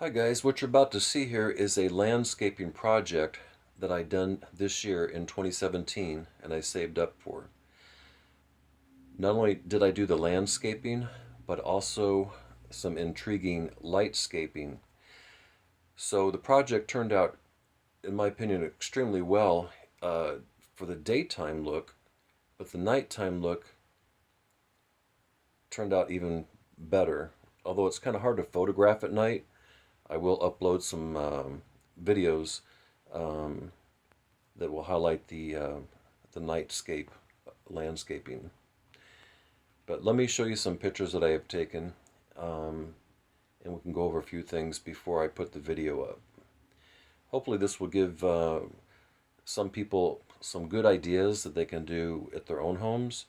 Hi guys, what you're about to see here is a landscaping project that I done this year in 2017 and I saved up for. Not only did I do the landscaping, but also some intriguing lightscaping. So the project turned out, in my opinion, extremely well for the daytime look, but the nighttime look turned out even better. Although it's kind of hard to photograph at night, I will upload some videos um, that will highlight the nightscape landscaping. But let me show you some pictures that I have taken, and we can go over a few things before I put the video up. Hopefully this will give some people some good ideas that they can do at their own homes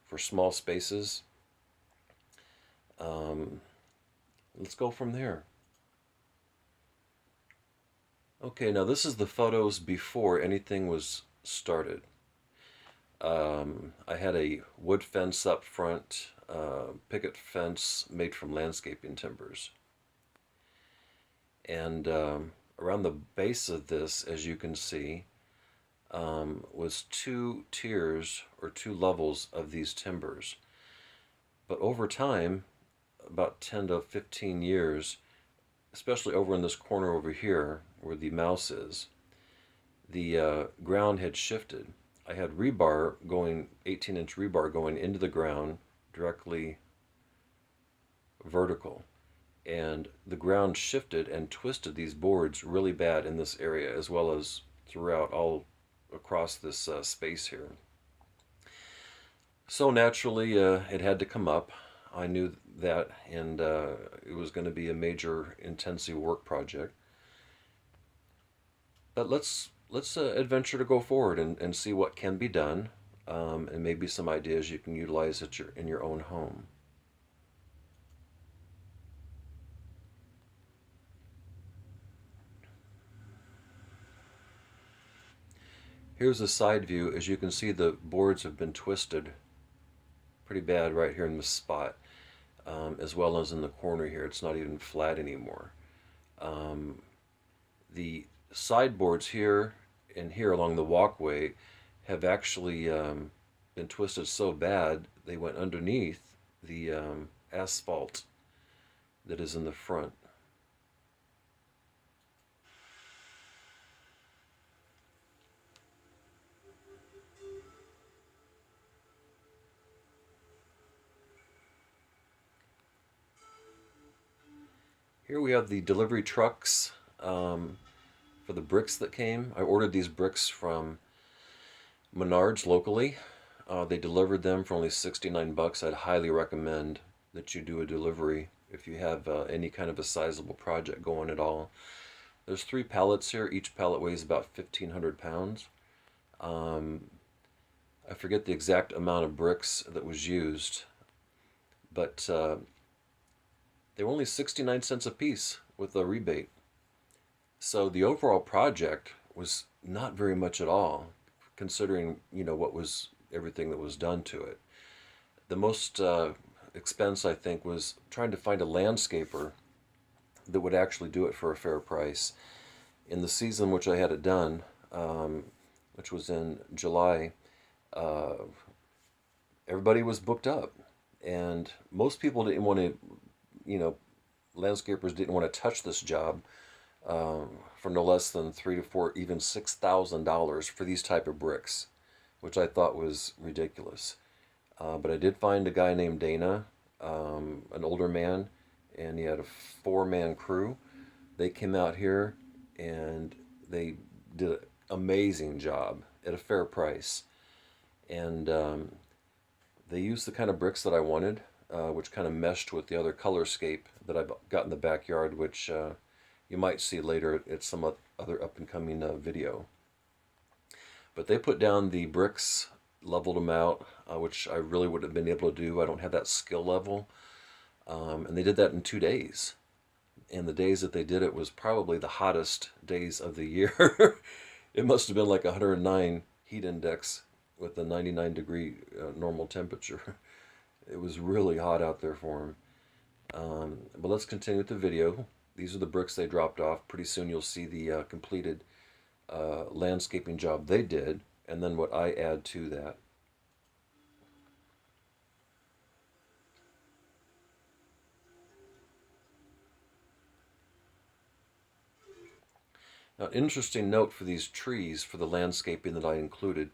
for small spaces. Um, let's go from there. Okay, now this is the photos before anything was started. I had a wood fence up front, picket fence made from landscaping timbers. And around the base of this, as you can see, was two tiers or two levels of these timbers. But over time, about 10 to 15 years, especially over in this corner over here where the mouse is, the ground had shifted. I had rebar going, 18-inch rebar going into the ground directly vertical. And the ground shifted and twisted these boards really bad in this area as well as throughout all across this space here. So naturally it had to come up. I knew that, and it was going to be a major intensive work project. But let's adventure to go forward and see what can be done, and maybe some ideas you can utilize in your own home. Here's a side view. As you can see, the boards have been twisted pretty bad right here in this spot, as well as in the corner here. It's not even flat anymore. The sideboards here and here along the walkway have actually been twisted so bad they went underneath the asphalt that is in the front. Here we have the delivery trucks for the bricks that came. I ordered these bricks from Menards locally. They delivered them for only 69 bucks. I'd highly recommend that you do a delivery if you have any kind of a sizable project going at all. There's 3 pallets here. Each pallet weighs about 1,500 pounds. I forget the exact amount of bricks that was used, but they were only 69 cents a piece with a rebate. So the overall project was not very much at all, considering what was everything that was done to it. The most expense, I think, was trying to find a landscaper that would actually do it for a fair price. In the season which I had it done, which was in July, uh, everybody was booked up, and most people didn't want to, landscapers didn't want to touch this job for no less than 3 to 4, even $6,000 for these type of bricks, which I thought was ridiculous. But I did find a guy named Dana, an older man, and he had a 4-man crew. They came out here and they did an amazing job at a fair price. And they used the kind of bricks that I wanted, which kind of meshed with the other colorscape that I've got in the backyard, which you might see later at some other up-and-coming video. But they put down the bricks, leveled them out, which I really wouldn't have been able to do. I don't have that skill level. And they did that in 2 days. And the days that they did it was probably the hottest days of the year. It must have been like 109 heat index with a 99-degree normal temperature. It was really hot out there for them. But let's continue with the video. These are the bricks they dropped off. Pretty soon you'll see the completed landscaping job they did, and then what I add to that. Now, an interesting note for these trees for the landscaping that I included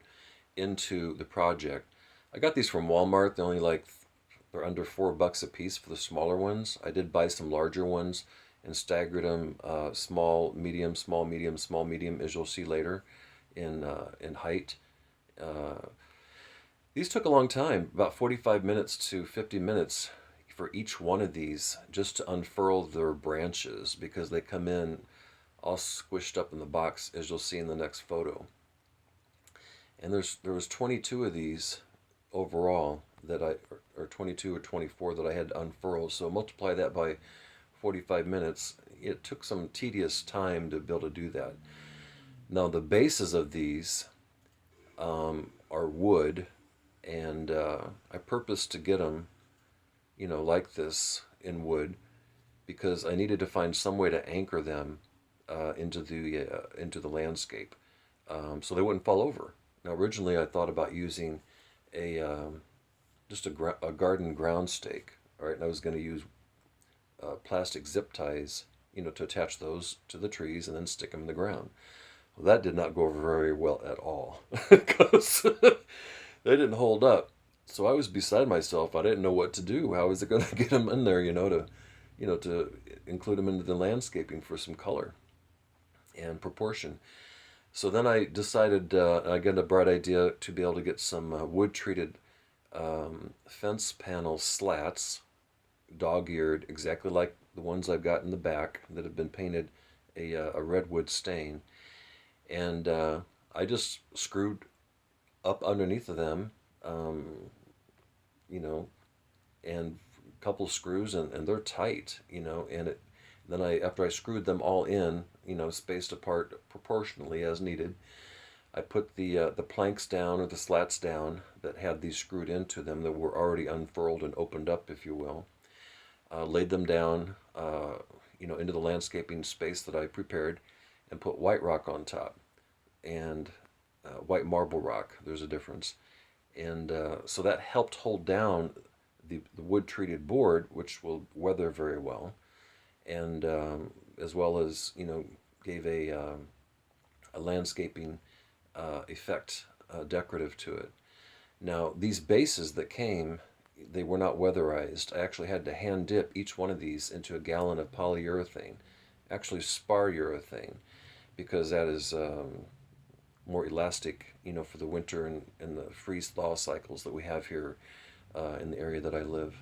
into the project. I got these from Walmart. They're under $4 a piece for the smaller ones. I did buy some larger ones and staggered them small, medium, small, medium, small, medium, as you'll see later in height. Uh, these took a long time, about 45 minutes to 50 minutes for each one of these just to unfurl their branches because they come in all squished up in the box, as you'll see in the next photo. And there was 22 of these overall or 22 or 24 that I had to unfurl. So multiply that by 45 minutes. It took some tedious time to be able to do that. Now the bases of these are wood, and I purposed to get them, like this in wood, because I needed to find some way to anchor them into the landscape, so they wouldn't fall over. Now originally I thought about using just a garden ground stake, all right, and I was going to use plastic zip ties, to attach those to the trees and then stick them in the ground. Well, that did not go over very well at all because they didn't hold up. So I was beside myself. I didn't know what to do. How was it going to get them in there, to include them into the landscaping for some color and proportion. So then I decided, I got a bright idea to be able to get some wood-treated fence panel slats, dog-eared, exactly like the ones I've got in the back that have been painted a redwood stain. And I just screwed up underneath of them, and a couple screws, and they're tight, and then after I screwed them all in, spaced apart proportionally as needed, I put the planks down, or the slats down, that had these screwed into them that were already unfurled and opened up, if you will. Laid them down, into the landscaping space that I prepared, and put white rock on top, and white marble rock. There's a difference. And so that helped hold down the wood-treated board, which will weather very well, and as well as, gave a landscaping effect, decorative to it. Now, these bases that came, they were not weatherized. I actually had to hand dip each one of these into a gallon of polyurethane, actually spar urethane, because that is more elastic, for the winter and the freeze-thaw cycles that we have here in the area that I live.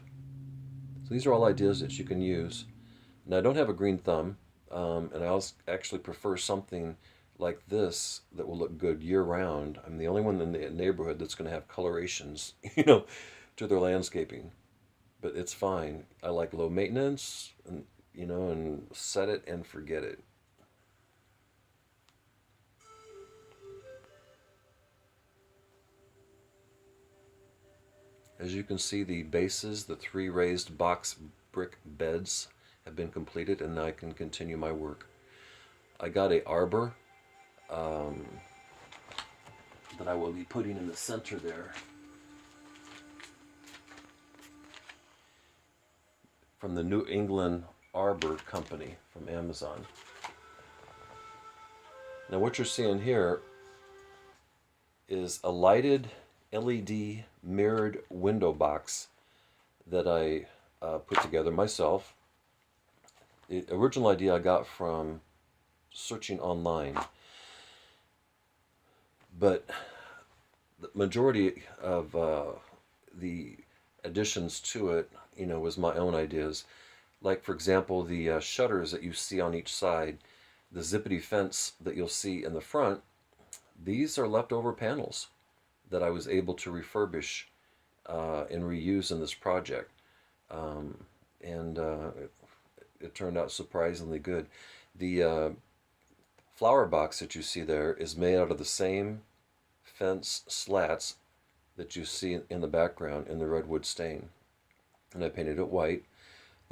So these are all ideas that you can use. Now, I don't have a green thumb, and I actually prefer something like this that will look good year-round. I'm the only one in the neighborhood that's going to have colorations, to their landscaping. But it's fine. I like low maintenance, and set it and forget it. As you can see, the bases, the 3 raised box brick beds, have been completed, and now I can continue my work. I got a arbor that I will be putting in the center there, from the New England Arbor Company from Amazon. Now what you're seeing here is a lighted LED mirrored window box that I put together myself. The original idea I got from searching online, but the majority of the additions to it, was my own ideas. Like, for example, the shutters that you see on each side, the zippity fence that you'll see in the front, these are leftover panels that I was able to refurbish and reuse in this project. And it turned out surprisingly good. The flower box that you see there is made out of the same fence slats that you see in the background in the redwood stain. And I painted it white.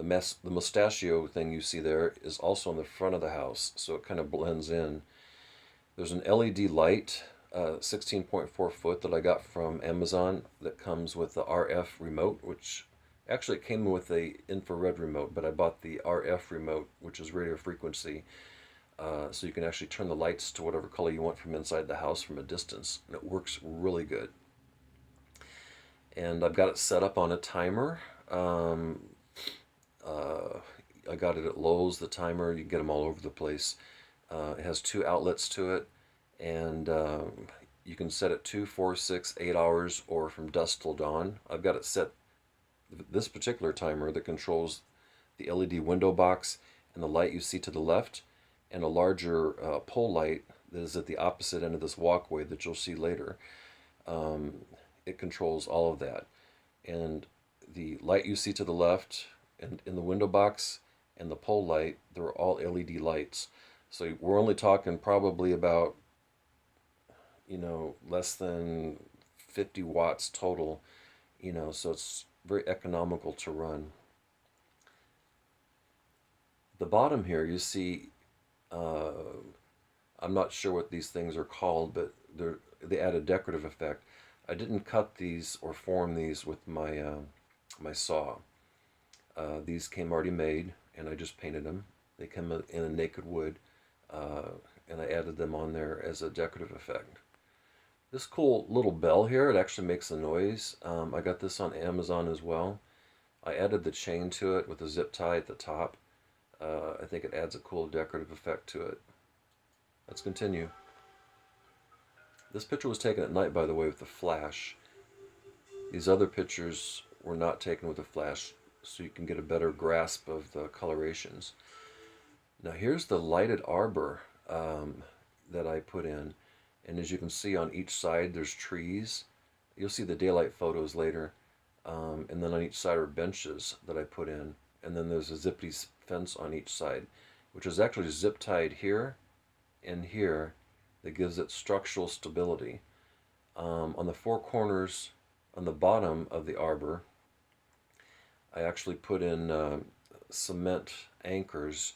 the mustachio thing you see there is also on the front of the house, so it kind of blends in. There's an LED light, 16.4 foot, that I got from Amazon that comes with the RF remote, which actually it came with a infrared remote, but I bought the RF remote, which is radio frequency, so you can actually turn the lights to whatever color you want from inside the house from a distance, and it works really good. And I've got it set up on a timer. I got it at Lowe's, the timer. You can get them all over the place. It has two outlets to it, and you can set it 2, 4, 6, 8 hours, or from dusk till dawn. I've got it set, this particular timer that controls the LED window box and the light you see to the left, and a larger pole light that is at the opposite end of this walkway that you'll see later. It controls all of that. And the light you see to the left and in the window box and the pole light, they're all LED lights. So we're only talking probably about, less than 50 watts total, so it's very economical to run. The bottom here, you see, I'm not sure what these things are called, but they add a decorative effect. I didn't cut these or form these with my saw. These came already made, and I just painted them. They come in a naked wood, and I added them on there as a decorative effect. This cool little bell here, it actually makes a noise. I got this on Amazon as well. I added the chain to it with a zip tie at the top. I think it adds a cool decorative effect to it. Let's continue. This picture was taken at night, by the way, with a flash. These other pictures were not taken with a flash, so you can get a better grasp of the colorations. Now here's the lighted arbor that I put in. And as you can see on each side, there's trees. You'll see the daylight photos later. And then on each side are benches that I put in. And then there's a zippity fence on each side, which is actually zip tied here and here, that gives it structural stability. On the four corners on the bottom of the arbor, I actually put in cement anchors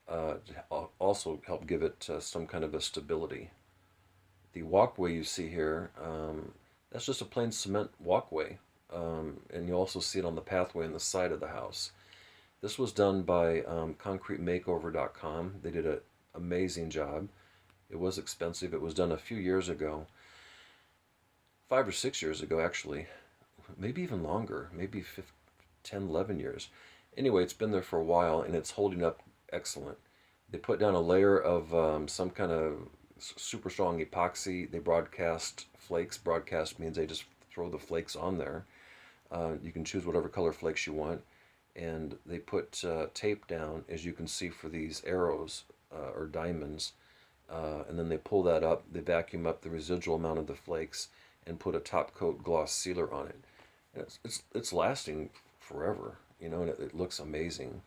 to also help give it some kind of a stability. The walkway you see here, that's just a plain cement walkway, and you also see it on the pathway on the side of the house. This was done by ConcreteMakeover.com. They did an amazing job. It was expensive. It was done a few years ago, 5 or 6 years ago actually, maybe even longer, maybe 10, 11 years. Anyway, it's been there for a while, and it's holding up excellent. They put down a layer of some kind of super strong epoxy. They broadcast flakes. Broadcast means they just throw the flakes on there. You can choose whatever color flakes you want. And they put tape down, as you can see, for these arrows or diamonds. And then they pull that up, they vacuum up the residual amount of the flakes, and put a top coat gloss sealer on it. And it's lasting forever, and it looks amazing.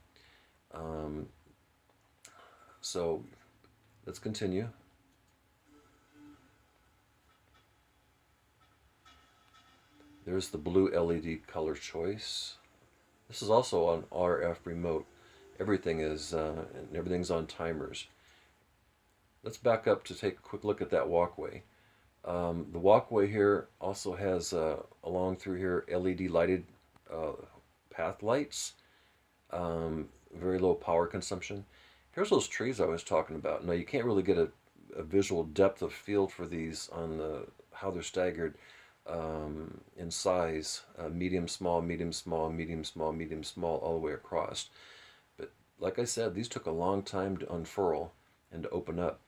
So let's continue. There's the blue LED color choice. This is also on RF remote. Everything is, and everything's on timers. Let's back up to take a quick look at that walkway. The walkway here also has, along through here, LED lighted path lights. Very low power consumption. Here's those trees I was talking about. Now you can't really get a visual depth of field for these on how they're staggered in size, medium, small, medium, small, medium, small, medium, small, all the way across. But like I said, these took a long time to unfurl and to open up.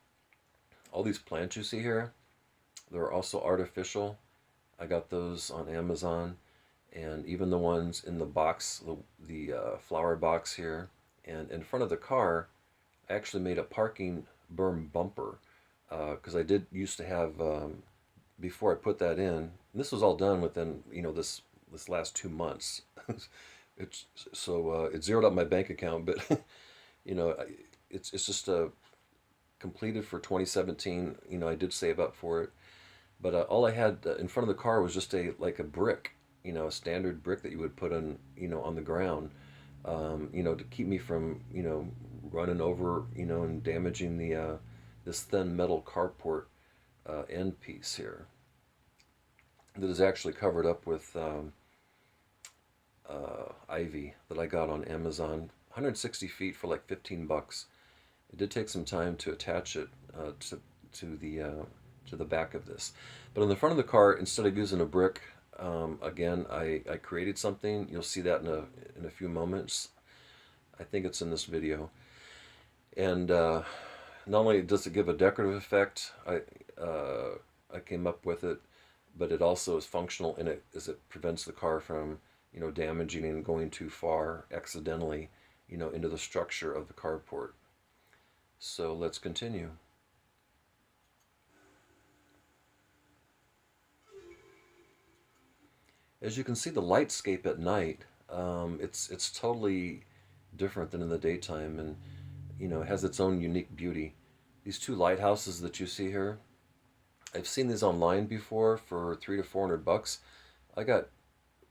All these plants you see here, they're also artificial. I got those on Amazon, and even the ones in the box, the flower box here, and in front of the car, I actually made a parking berm bumper, because I did used to have, before I put that in, and this was all done within, this last 2 months. It zeroed out my bank account, but it's just completed for 2017. I did save up for it, but all I had in front of the car was just like a brick, a standard brick that you would put on, on the ground. you know, to keep me from, you know, running over, you know, and damaging the this thin metal carport end piece here that is actually covered up with ivy that I got on Amazon. 160 feet for like 15 bucks. It did take some time to attach it to the back of this, but on the front of the car, instead of using a brick, again, I created something. You'll see that in a few moments. I think it's in this video, and not only does it give a decorative effect, I came up with it, but it also is functional in it as it prevents the car from, you know, damaging and going too far accidentally, you know, into the structure of the carport. So let's continue. As you can see, the lightscape at night, it's totally different than in the daytime, and you know, it has its own unique beauty. These two lighthouses that you see here, I've seen these online before for 300 to 400 bucks. I got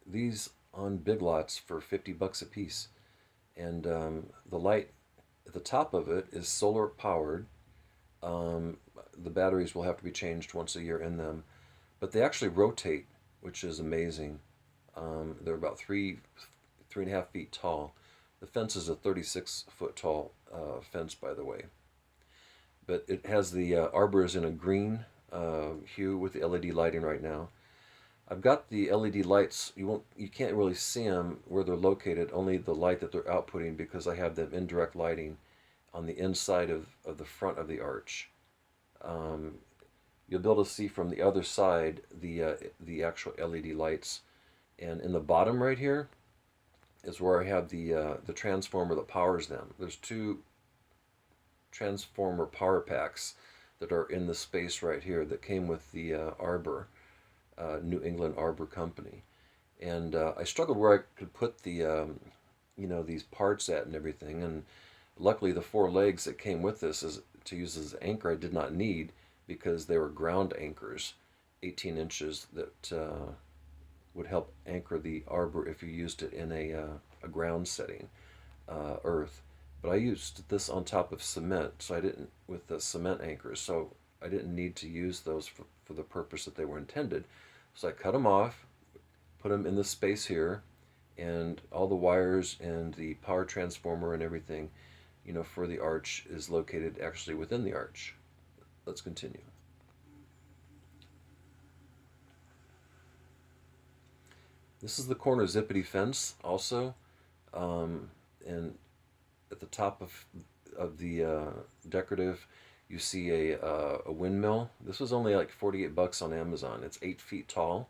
these on Big Lots for 50 bucks a piece, and the light at the top of it is solar powered. Um, the batteries will have to be changed once a year in them, but they actually rotate, which is amazing. They're about 3.5 feet tall. The fence is a 36-foot tall fence, by the way. But it has the arbor is in a green hue with the LED lighting right now. I've got the LED lights. You can't really see them where they're located. Only the light that they're outputting, because I have them indirect lighting on the inside of the front of the arch. Um, you'll be able to see from the other side the actual LED lights, and in the bottom right here is where I have the transformer that powers them. There's two transformer power packs that are in the space right here that came with the Arbor, New England Arbor Company, and I struggled where I could put the you know, these parts at and everything, and luckily the four legs that came with this is to use as anchor I did not need, because they were ground anchors, 18 inches, that would help anchor the arbor if you used it in a ground setting, earth. But I used this on top of cement, so I didn't, with the cement anchors, so I didn't need to use those for the purpose that they were intended. So I cut them off, put them in the space here, and all the wires and the power transformer and everything, you know, for the arch is located actually within the arch. Let's continue. This is the corner zippity fence also, and at the top of the decorative, you see a windmill. This was only like 48 bucks on Amazon. It's 8 feet tall.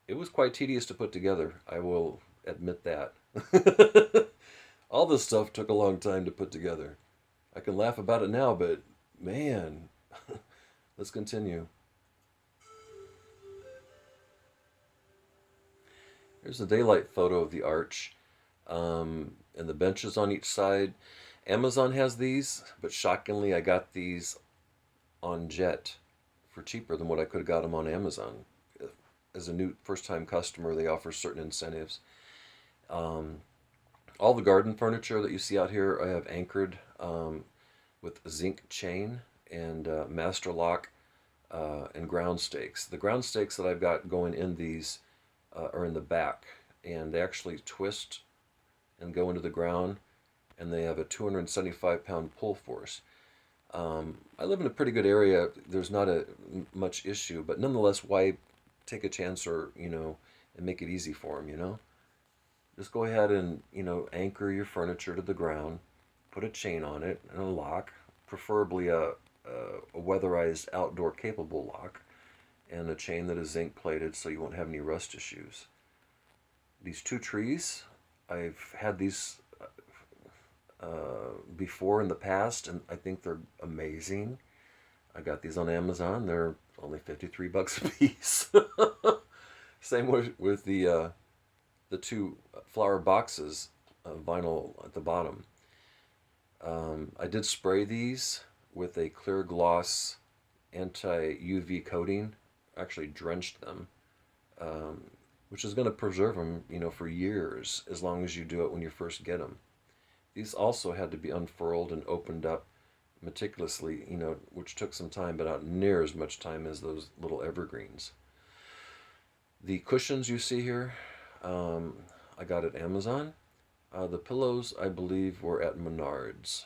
It was quite tedious to put together, I will admit that. All this stuff took a long time to put together. I can laugh about it now, but man, let's continue. Here's a daylight photo of the arch, and the benches on each side. Amazon has these, but shockingly, I got these on Jet for cheaper than what I could have got them on Amazon. As a new first-time customer, they offer certain incentives. All the garden furniture that you see out here, I have anchored with zinc chain and master lock and ground stakes. The ground stakes that I've got going in these are in the back, and they actually twist and go into the ground, and they have a 275-pound pull force. I live in a pretty good area. There's not much issue, but nonetheless, why take a chance, or, you know, and make it easy for them, you know? Just go ahead and, you know, anchor your furniture to the ground, put a chain on it and a lock, preferably a weatherized outdoor capable lock, and a chain that is zinc plated so you won't have any rust issues. These two trees, I've had these before in the past, and I think they're amazing. I got these on Amazon. They're only 53 bucks a piece. Same with the two flower boxes of vinyl at the bottom. I did spray these with a clear gloss anti-UV coating. Actually drenched them which is going to preserve them, for years, as long as you do it when you first get them. These also had to be unfurled and opened up meticulously, which took some time, but not near as much time as those little evergreens. The cushions you see here, I got at Amazon. The pillows, I believe, were at Menards.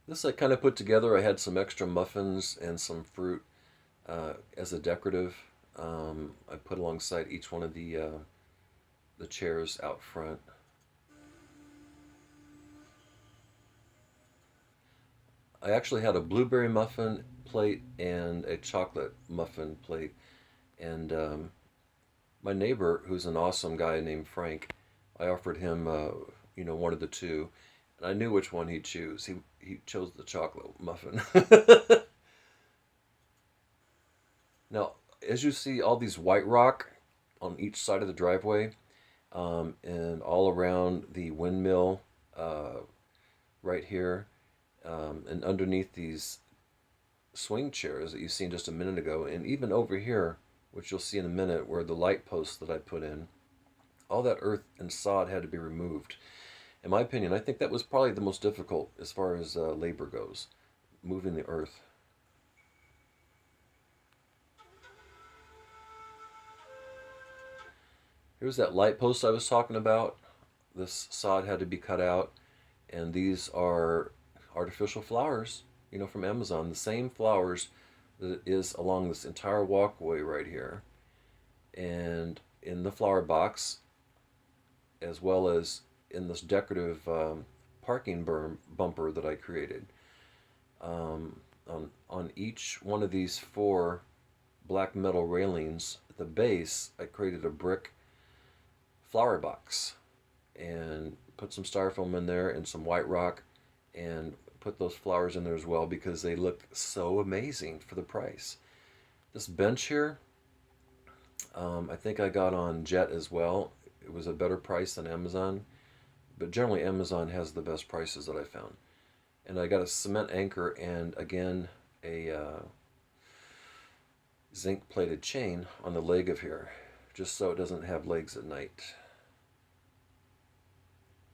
This I kind of put together. I had some extra muffins and some fruit as a decorative. I put alongside each one of the chairs out front. I actually had a blueberry muffin plate and a chocolate muffin plate. And my neighbor, who's an awesome guy named Frank, I offered him, one of the two, and I knew which one he'd choose. He chose the chocolate muffin. Now, as you see, all these white rock on each side of the driveway, and all around the windmill, right here, and underneath these swing chairs that you've seen just a minute ago, and even over here, which you'll see in a minute, where the light posts that I put in, all that earth and sod had to be removed. In my opinion, I think that was probably the most difficult as far as labor goes, moving the earth. Here's that light post I was talking about. This sod had to be cut out, and these are artificial flowers, from Amazon. The same flowers that is along this entire walkway right here, and in the flower box, as well as in this decorative parking bumper that I created. On each one of these four black metal railings at the base, I created a brick flower box and put some styrofoam in there and some white rock, and put those flowers in there as well because they look so amazing for the price. This bench here, I think I got on Jet as well. It was a better price than Amazon, but generally Amazon has the best prices that I found. And I got a cement anchor and again a zinc plated chain on the leg of here, just so it doesn't have legs at night.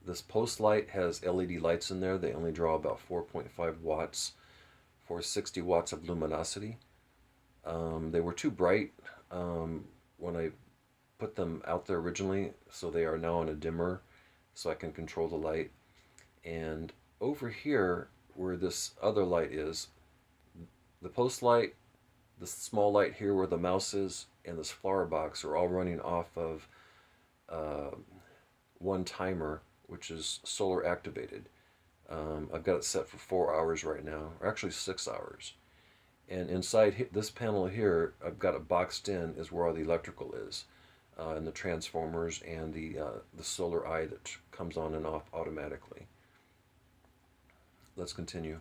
This post light has LED lights in there. They only draw about 4.5 watts for 60 watts of luminosity. They were too bright when I put them out there originally, so they are now on a dimmer so I can control the light. And over here, where this other light is, the post light, the small light here where the mouse is, and this flower box are all running off of one timer, which is solar activated. I've got it set for 4 hours right now, or actually 6 hours. And inside this panel here, I've got it boxed in, is where all the electrical is, and the transformers and the solar eye that comes on and off automatically. Let's continue.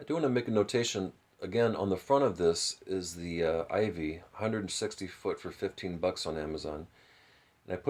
I do want to make a notation. Again, on the front of this is the Ivy, 160 foot for $15 on Amazon. And I put